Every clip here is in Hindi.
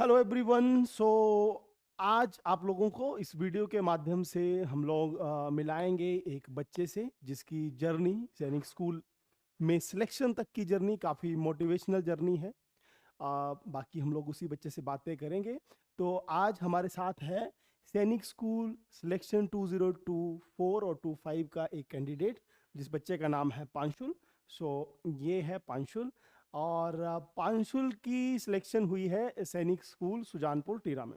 Hello everyone. आज आप लोगों को इस वीडियो के माध्यम से हम लोग मिलाएंगे एक बच्चे से जिसकी जर्नी सैनिक स्कूल में सिलेक्शन तक की जर्नी काफ़ी मोटिवेशनल जर्नी है। बाकी हम लोग उसी बच्चे से बातें करेंगे। तो आज हमारे साथ है सैनिक स्कूल सिलेक्शन 2024 और 25 का एक कैंडिडेट जिस बच्चे का नाम है पांशुल। ये है पांशुल। और पांशुल की सिलेक्शन हुई है सैनिक स्कूल सुजानपुर टीरा में।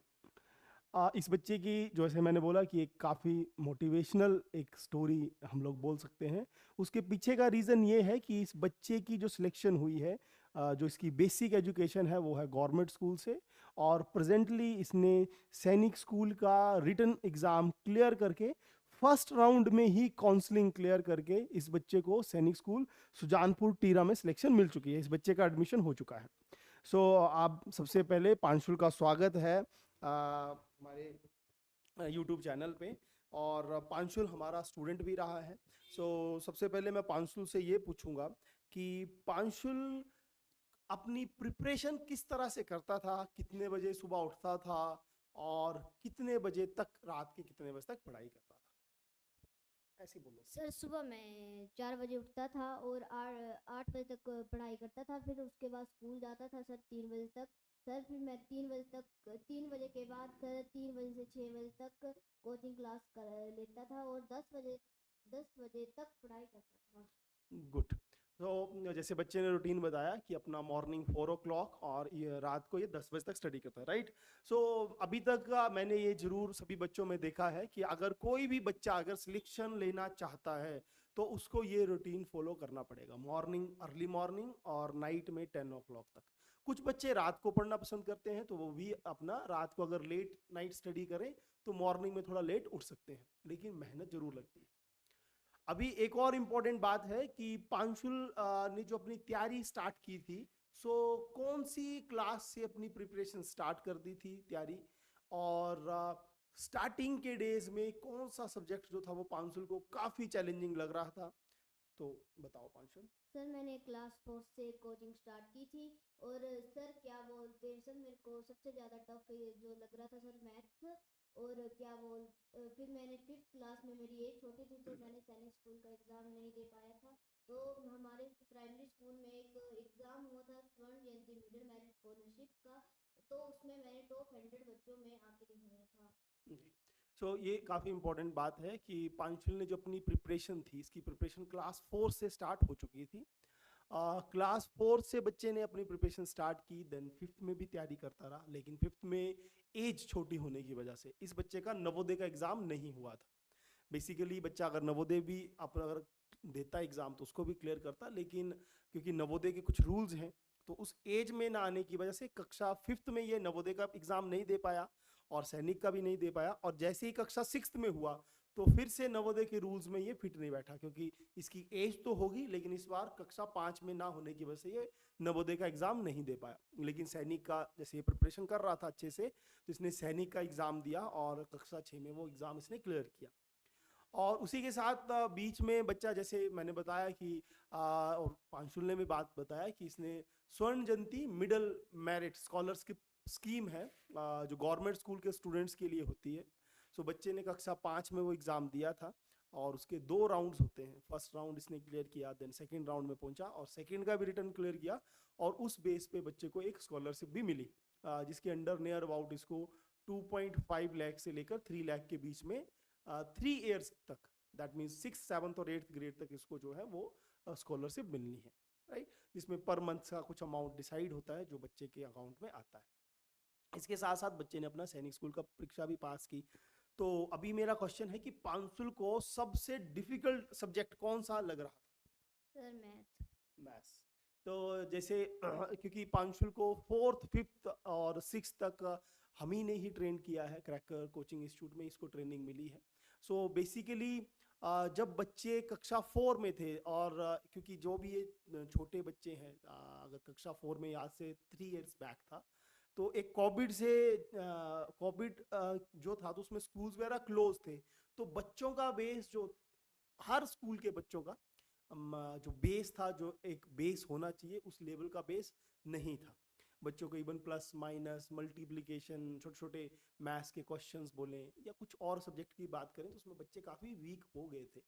इस बच्चे की जैसे मैंने बोला कि एक काफ़ी मोटिवेशनल एक स्टोरी हम लोग बोल सकते हैं। उसके पीछे का रीज़न ये है कि इस बच्चे की जो सिलेक्शन हुई है, जो इसकी बेसिक एजुकेशन है वो है गवर्नमेंट स्कूल से। और प्रेजेंटली इसने सैनिक स्कूल का रिटन एग्ज़ाम क्लियर करके फर्स्ट राउंड में ही काउंसलिंग क्लियर करके इस बच्चे को सैनिक स्कूल सुजानपुर टीरा में सिलेक्शन मिल चुकी है। इस बच्चे का एडमिशन हो चुका है। आप सबसे पहले पांशुल का स्वागत है हमारे यूट्यूब चैनल पे। और पांशुल हमारा स्टूडेंट भी रहा है। सबसे पहले मैं पांशुल से ये पूछूंगा कि पांशुल अपनी प्रिपरेशन किस तरह से करता था, कितने बजे सुबह उठता था और कितने बजे तक, रात के कितने बजे तक पढ़ाई करता था, ऐसे बोलो। सर सुबह मैं 4 बजे उठता था और 8 बजे तक पढ़ाई करता था। फिर उसके बाद स्कूल जाता था सर 3 बजे तक। सर फिर मैं 3 बजे तक 3 बजे के बाद सर 3 बजे से 6 बजे तक कोचिंग क्लास कर लेता था और 10 बजे तक पढ़ाई करता था। गुड। जैसे बच्चे ने रूटीन बताया कि अपना मॉर्निंग 4 o'clock और ये रात को ये 10 बजे तक स्टडी करता है, राइट। अभी तक मैंने ये जरूर सभी बच्चों में देखा है कि अगर कोई भी बच्चा अगर सिलेक्शन लेना चाहता है तो उसको ये रूटीन फॉलो करना पड़ेगा, मॉर्निंग, अर्ली मॉर्निंग और नाइट में 10 o'clock तक। कुछ बच्चे रात को पढ़ना पसंद करते हैं तो वो भी अपना रात को अगर लेट नाइट स्टडी करें तो मॉर्निंग में थोड़ा लेट उठ सकते हैं, लेकिन मेहनत जरूर लगती है। अभी एक और इम्पोर्टेंट बात है कि पांशुल ने जो अपनी तैयारी स्टार्ट की थी, कौन सी क्लास से अपनी प्रिपरेशन स्टार्ट कर दी थी तैयारी, और स्टार्टिंग के डेज में कौन सा सब्जेक्ट जो था वो पांशुल को काफी चैलेंजिंग लग रहा था, तो बताओ पांशुल। सर मैंने क्लास 4 से कोचिंग स्टार्ट की थी। और सर क्या बोलते हैं सर, मेरे को सबसे ज़्यादा टफ जो लग रहा था सर मैथ्स। और क्या बोल फिर मैंने 5th क्लास में, मेरी एज छोटी थी तो मैंने सैनिक स्कूल का एग्ज़ाम नहीं दे पाया था। तो हमारे प्राइमरी स्कूल में एक एग्ज़ाम हुआ था स्वर्ण जयंती मिडिल मेरिट स्कॉलरशिप का। तो उसमें मैंने टॉप 100 बच्चों में आके दिखाया था। ये काफ़ी इंपॉर्टेंट बात है कि पांचुल ने जो अपनी प्रिपरेशन थी, इसकी प्रिपरेशन क्लास 4 से स्टार्ट हो चुकी थी। क्लास 4 से बच्चे ने अपनी प्रिपरेशन स्टार्ट की, देन 5th में भी तैयारी करता रहा, लेकिन 5th में एज छोटी होने की वजह से इस बच्चे का नवोदय का एग्जाम नहीं हुआ था। बेसिकली बच्चा अगर नवोदय भी अपना अगर देता एग्जाम तो उसको भी क्लियर करता, लेकिन क्योंकि नवोदय के कुछ रूल्स हैं तो उस एज में ना आने की वजह से कक्षा 5th में ये नवोदय का एग्जाम नहीं दे पाया और सैनिक का भी नहीं दे पाया। और जैसे ही कक्षा 6th में हुआ तो फिर से नवोदय के रूल्स में ये फिट नहीं बैठा, क्योंकि इसकी एज तो होगी लेकिन इस बार कक्षा 5 में ना होने की वजह से ये नवोदय का एग्जाम नहीं दे पाया। लेकिन सैनिक का जैसे ये प्रिपरेशन कर रहा था अच्छे से, तो इसने सैनिक का एग्जाम दिया और कक्षा 6 में वो एग्जाम इसने क्लियर किया। और उसी के साथ बीच में बच्चा, जैसे मैंने बताया कि और पांशुल ने भी बात बताया कि इसने स्वर्ण जयंती मिडिल मेरिट स्कॉलरशिप स्कीम है, जो गवर्नमेंट स्कूल के स्टूडेंट्स के लिए होती है। बच्चे ने कक्षा 5 में वो एग्ज़ाम दिया था और उसके 2 राउंड्स होते हैं। फर्स्ट राउंड इसने क्लियर किया, देन सेकेंड राउंड में पहुंचा और सेकेंड का भी रिटर्न क्लियर किया। और उस बेस पे बच्चे को एक स्कॉलरशिप भी मिली, जिसके अंडर नियर अबाउट इसको 2.5 लाख से लेकर 3 लाख के बीच में 3 ईयर्स तक, दैट मीन्स 6th 7th और 8th ग्रेड तक इसको जो है वो स्कॉलरशिप मिलनी है, राइट। जिसमें पर मंथ का कुछ अमाउंट डिसाइड होता है जो बच्चे के अकाउंट में आता है। इसके साथ साथ बच्चे ने अपना सैनिक स्कूल का परीक्षा भी पास की। तो अभी मेरा क्वेश्चन है कि पांसुल को सबसे डिफिकल्ट सब्जेक्ट कौन सा लग रहा था। Sir math. मैथ्स। तो जैसे क्योंकि पांशुल को 4th 5th और 6th तक हम ही ने ही ट्रेन किया है, क्रैकर कोचिंग इंस्टीट्यूट में इसको ट्रेनिंग मिली है। बेसिकली जब बच्चे कक्षा 4 में थे और क्योंकि जो भी ये छोटे बच्चे हैं, अगर कक्षा 4 में आज से 3 ईयर्स बैक था तो एक कोविड जो था तो उसमें स्कूल्स वगैरह क्लोज थे। तो बच्चों का बेस जो, हर स्कूल के बच्चों का जो बेस था, जो एक बेस होना चाहिए उस लेवल का बेस नहीं था। बच्चों को इवन प्लस माइनस मल्टीप्लिकेशन छोटे छोटे मैथ्स के क्वेश्चंस बोलें या कुछ और सब्जेक्ट की बात करें तो उसमें बच्चे काफ़ी वीक हो गए थे।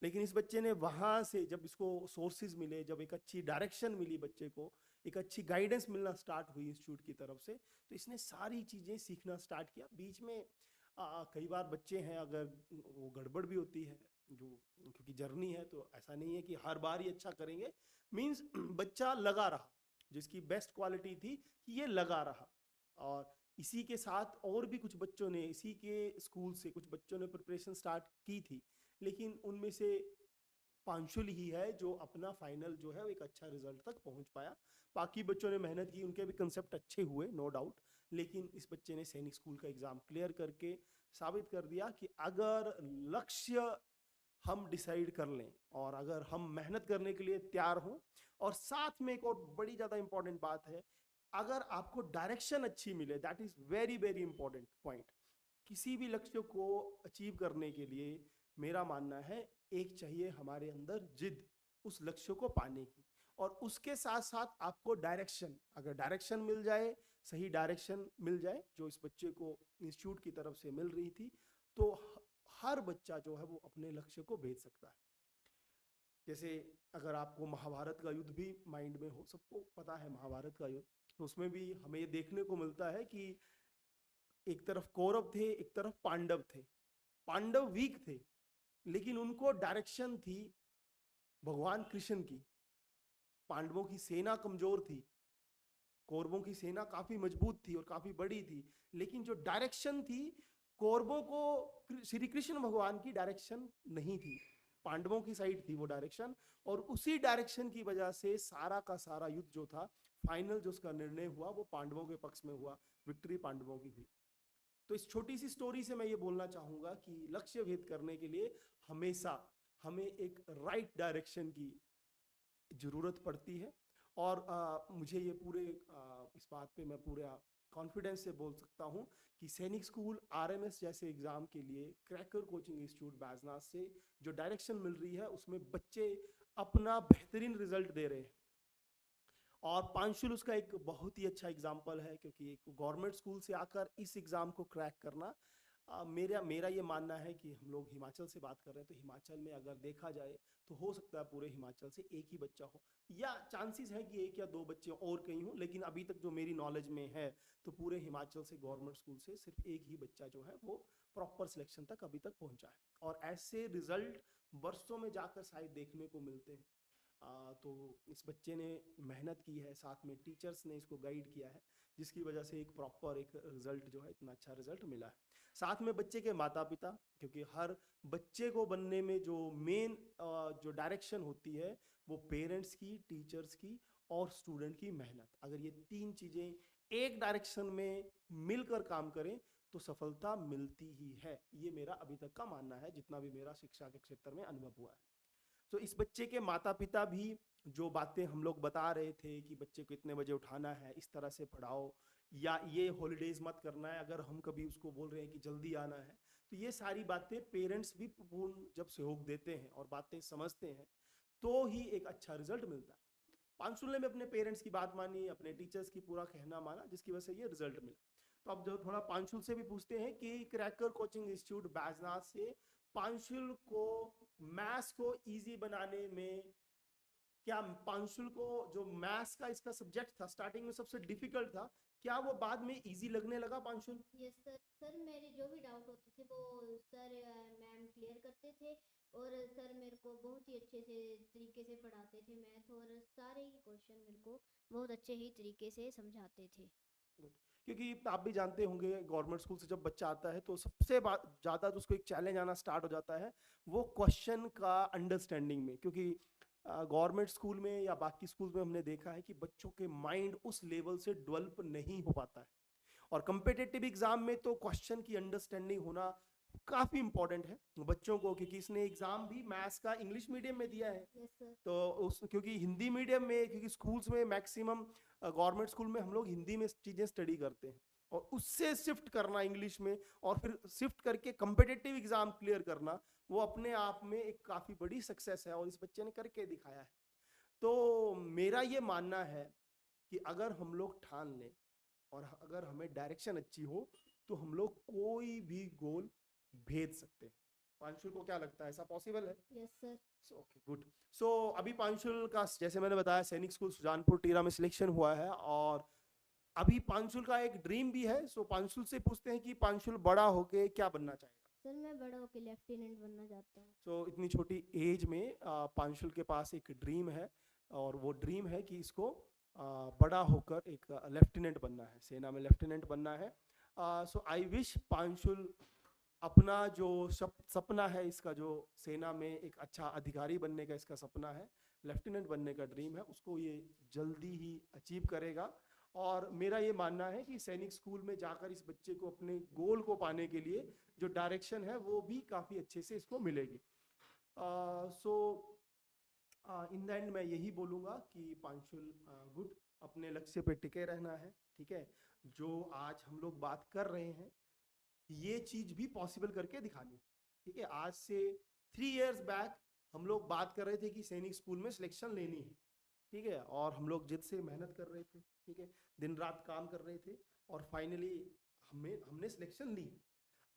लेकिन इस बच्चे ने वहाँ से जब इसको सोर्सेज मिले, जब एक अच्छी डायरेक्शन मिली बच्चे को, एक अच्छी गाइडेंस मिलना स्टार्ट हुई इंस्टीट्यूट की तरफ से, तो इसने सारी चीज़ें सीखना स्टार्ट किया। बीच में कई बार बच्चे हैं अगर वो गड़बड़ भी होती है, जो क्योंकि जर्नी है तो ऐसा नहीं है कि हर बार ही अच्छा करेंगे। मीन्स बच्चा लगा रहा, जिसकी बेस्ट क्वालिटी थी कि ये लगा रहा। और इसी के साथ और भी कुछ बच्चों ने, इसी के स्कूल से कुछ बच्चों ने प्रिपरेशन स्टार्ट की थी, लेकिन उनमें से पांशुल ही है जो अपना फाइनल जो है वो एक अच्छा रिजल्ट तक पहुंच पाया। बाकी बच्चों ने मेहनत की, उनके भी कंसेप्ट अच्छे हुए नो डाउट, लेकिन इस बच्चे ने सैनिक स्कूल का एग्जाम क्लियर करके साबित कर दिया कि अगर लक्ष्य हम डिसाइड कर लें और अगर हम मेहनत करने के लिए तैयार हों, और साथ में एक और बड़ी ज़्यादा इंपॉर्टेंट बात है, अगर आपको डायरेक्शन अच्छी मिले, that is very very important point. किसी भी लक्ष्य को अचीव करने के लिए मेरा मानना है एक चाहिए हमारे अंदर जिद उस लक्ष्य को पाने की, और उसके साथ साथ आपको डायरेक्शन, अगर डायरेक्शन मिल जाए, सही डायरेक्शन मिल जाए जो इस बच्चे को इंस्टीट्यूट की तरफ से मिल रही थी, तो हर बच्चा जो है वो अपने लक्ष्य को भेज सकता है। जैसे अगर आपको महाभारत का युद्ध भी माइंड में हो, सबको पता है महाभारत का युद्ध, तो उसमें भी हमें ये देखने को मिलता है कि एक तरफ कौरव थे, एक तरफ पांडव थे। पांडव वीक थे, लेकिन उनको डायरेक्शन थी भगवान कृष्ण की। पांडवों की सेना कमजोर थी, कौरवों की सेना काफी मजबूत थी और काफी बड़ी थी, लेकिन जो डायरेक्शन थी कौरवों को श्री कृष्ण भगवान की डायरेक्शन नहीं थी, पांडवों की साइड थी वो डायरेक्शन। और उसी डायरेक्शन की वजह से सारा का सारा युद्ध जो था, फाइनल जो उसका निर्णय हुआ वो पांडवों के पक्ष में हुआ, विक्ट्री पांडवों की हुई। तो इस छोटी सी स्टोरी से मैं ये बोलना चाहूंगा कि लक्ष्य भेद करने के लिए हमेशा हमें एक राइट डायरेक्शन की जरूरत पड़ती है। और मुझे ये पूरे इस बात पे मैं पूरा कॉन्फिडेंस से बोल सकता हूँ कि सैनिक स्कूल आरएमएस जैसे एग्जाम के लिए क्रैकर कोचिंग इंस्टीट्यूट बैजनाथ से जो डायरेक्शन मिल रही है उसमें बच्चे अपना बेहतरीन रिजल्ट दे रहे हैं। और पांशुल उसका एक बहुत ही अच्छा एग्जाम्पल है, क्योंकि एक गवर्नमेंट स्कूल से आकर इस एग्जाम को क्रैक करना, मेरा ये मानना है कि हम लोग हिमाचल से बात कर रहे हैं, तो हिमाचल में अगर देखा जाए तो हो सकता है पूरे हिमाचल से एक ही बच्चा हो, या चांसेस है कि एक या दो बच्चे और कहीं हो, लेकिन अभी तक जो मेरी नॉलेज में है तो पूरे हिमाचल से गवर्नमेंट स्कूल से सिर्फ एक ही बच्चा जो है वो प्रॉपर सिलेक्शन तक अभी तक पहुंचा है। और ऐसे रिजल्ट वर्षों में जाकर शायद देखने को मिलते हैं। तो इस बच्चे ने मेहनत की है, साथ में टीचर्स ने इसको गाइड किया है, जिसकी वजह से एक प्रॉपर एक रिजल्ट जो है, इतना अच्छा रिजल्ट मिला है। साथ में बच्चे के माता पिता, क्योंकि हर बच्चे को बनने में जो मेन जो डायरेक्शन होती है वो पेरेंट्स की, टीचर्स की और स्टूडेंट की मेहनत, अगर ये तीन चीजें एक डायरेक्शन में मिलकर काम करें तो सफलता मिलती ही है। ये मेरा अभी तक का मानना है, जितना भी मेरा शिक्षा के क्षेत्र में अनुभव हुआ है। तो इस बच्चे के माता पिता भी जो बातें हम लोग बता रहे थे कि बच्चे को इतने बजे उठाना है, इस तरह से पढ़ाओ, या ये हॉलीडेज मत करना है, अगर हम कभी उसको बोल रहे हैं कि जल्दी आना है, तो ये सारी बातें पेरेंट्स भी पूर्ण जब सहयोग देते हैं और बातें समझते हैं तो ही एक अच्छा रिजल्ट मिलता है। पांशुल ने भी अपने पेरेंट्स की बात मानी, अपने टीचर्स की पूरा कहना माना, जिसकी वजह से ये रिजल्ट मिला। तो अब जो थोड़ा पांशुल से भी पूछते हैं कि क्रैकर कोचिंग इंस्टीट्यूट बैजनाथ से पांशुल को मैथ्स को इजी बनाने में, क्या पांशुल को जो मैथ्स का इसका सब्जेक्ट था स्टार्टिंग में सबसे डिफिकल्ट था, क्या वो बाद में इजी लगने लगा पांशुल? यस सर, सर मेरे जो भी डाउट होते थे वो सर मैम क्लियर करते थे, और सर मेरे को बहुत ही अच्छे से तरीके से पढ़ाते थे मैथ, और सारे ही क्वेश्चन मेरे को बहुत अच्छे ही तरीके से समझाते थे। क्योंकि आप भी जानते होंगे गवर्नमेंट स्कूल से जब बच्चा आता है तो सबसे ज़्यादा तो उसको एक चैलेंज आना स्टार्ट हो जाता है वो क्वेश्चन का अंडरस्टैंडिंग में, क्योंकि गवर्नमेंट स्कूल में या बाकी स्कूल में हमने देखा है कि बच्चों के माइंड उस लेवल से डेवलप नहीं हो पाता है। और कंपिटिटिव एग्जाम में तो क्वेश्चन की अंडरस्टैंडिंग होना काफी इंपॉर्टेंट है बच्चों को, क्योंकि इसने एग्जाम भी मैथ्स का इंग्लिश मीडियम में दिया है। Yes sir. तो उस क्योंकि हिंदी मीडियम में, क्योंकि स्कूल्स में मैक्सिमम गवर्नमेंट स्कूल में हम लोग हिंदी में चीजें स्टडी करते हैं, और उससे शिफ्ट करना इंग्लिश में और फिर शिफ्ट करके कंपिटिटिव एग्जाम क्लियर करना, वो अपने आप में एक काफी बड़ी सक्सेस है और इस बच्चे ने करके दिखाया है। तो मेरा ये मानना है कि अगर हम लोग ठान लें और अगर हमें डायरेक्शन अच्छी हो तो हम लोग कोई भी गोल भेज सकते हैं। पांशुल को क्या लगता है, ऐसा पॉसिबल है? Yes sir. Okay good. So अभी पांशुल का जैसे मैंने बताया सैनिक स्कूल सुजानपुर टीरा में सिलेक्शन हुआ है और अभी पांशुल का एक ड्रीम भी है। सो पांशुल से पूछते हैं कि पांशुल बड़ा होके क्या बनना चाहेगा? सर मैं बड़ा होकर लेफ्टिनेंट बनना चाहता हूँ। सो इतनी छोटी एज में पांशुल के पास एक ड्रीम है और वो ड्रीम है कि इसको बड़ा होकर एक लेफ्टिनेंट बनना है, सेना में लेफ्टिनेंट बनना है। सो आई विश पांशुल अपना जो सपना है, इसका जो सेना में एक अच्छा अधिकारी बनने का इसका सपना है, लेफ्टिनेंट बनने का ड्रीम है, उसको ये जल्दी ही अचीव करेगा। और मेरा ये मानना है कि सैनिक स्कूल में जाकर इस बच्चे को अपने गोल को पाने के लिए जो डायरेक्शन है वो भी काफ़ी अच्छे से इसको मिलेगी। सो इन द एंड मैं यही बोलूँगा कि पांशुल गुड, अपने लक्ष्य पे टिके रहना है, ठीक है। जो आज हम लोग बात कर रहे हैं ये चीज़ भी पॉसिबल करके दिखानी, ठीक है। आज से 3 इयर्स बैक हम लोग बात कर रहे थे कि सैनिक स्कूल में सिलेक्शन लेनी है, ठीक है, और हम लोग जिद से मेहनत कर रहे थे, ठीक है, दिन रात काम कर रहे थे और फाइनली हमने सिलेक्शन ली।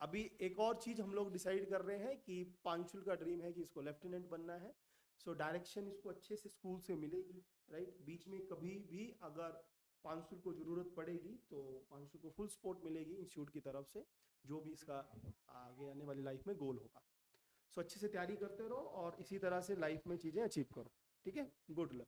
अभी एक और चीज़ हम लोग डिसाइड कर रहे हैं कि पांशुल का ड्रीम है कि इसको लेफ्टिनेंट बनना है। सो डायरेक्शन इसको अच्छे से स्कूल से मिलेगी, राइट। बीच में कभी भी अगर पांशुल को ज़रूरत पड़ेगी तो पांशुल को फुल सपोर्ट मिलेगी इंस्टीट्यूट की तरफ से, जो भी इसका आगे आने वाली लाइफ में गोल होगा। सो अच्छे से तैयारी करते रहो और इसी तरह से लाइफ में चीज़ें अचीव करो, ठीक है। Good luck.